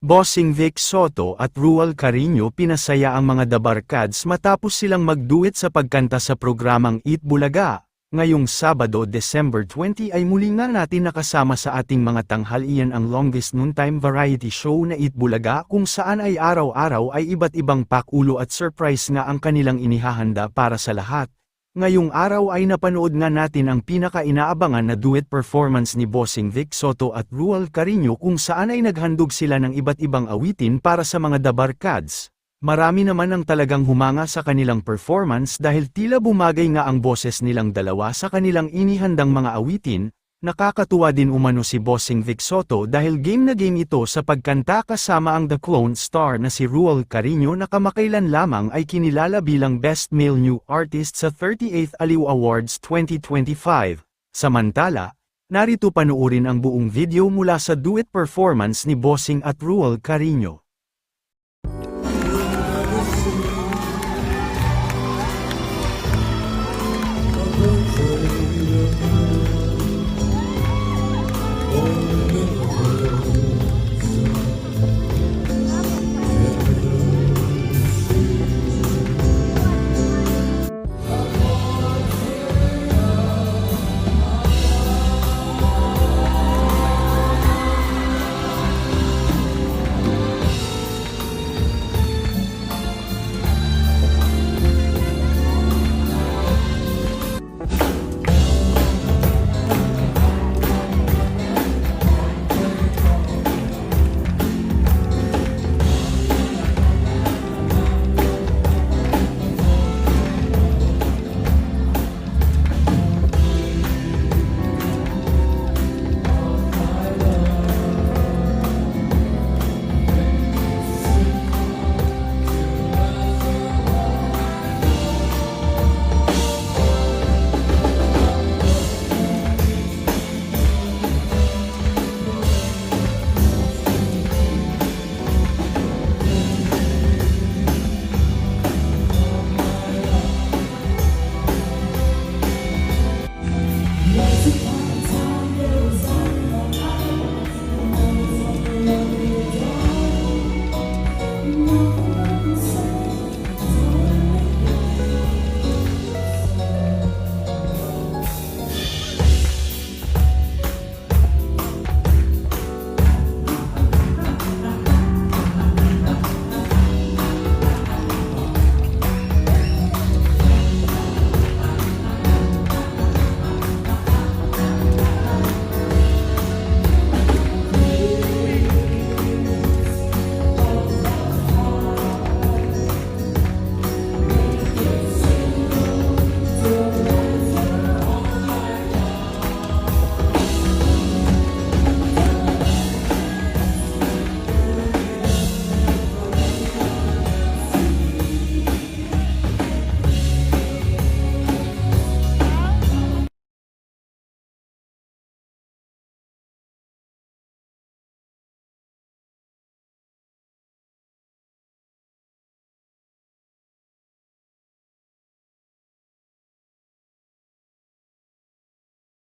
Bossing Vic Soto at Ruel Carino pinasaya ang mga Dabarkads matapos silang magduet sa pagkanta sa programang Eat Bulaga. Ngayong Sabado, December 20 ay muli nga natin nakasama sa ating mga tanghalian ang longest noontime variety show na Eat Bulaga kung saan ay araw-araw ay iba't ibang pakulo at surprise nga ang kanilang inihahanda para sa lahat. Ngayong araw ay napanood nga natin ang pinaka-inaabangan na duet performance ni Bossing Vic Soto at Ruel Carino kung saan ay naghandog sila ng iba't ibang awitin para sa mga Dabarkads. Marami naman ang talagang humanga sa kanilang performance dahil tila bumagay nga ang boses nilang dalawa sa kanilang inihandang mga awitin. Nakakatuwa din umano si Bossing Vic Soto dahil game na game ito sa pagkanta kasama ang The Clone star na si Ruel Carino na kamakailan lamang ay kinilala bilang Best Male New Artist sa 38th Aliw Awards 2025. Samantala, narito panoorin ang buong video mula sa duet performance ni Bossing at Ruel Carino.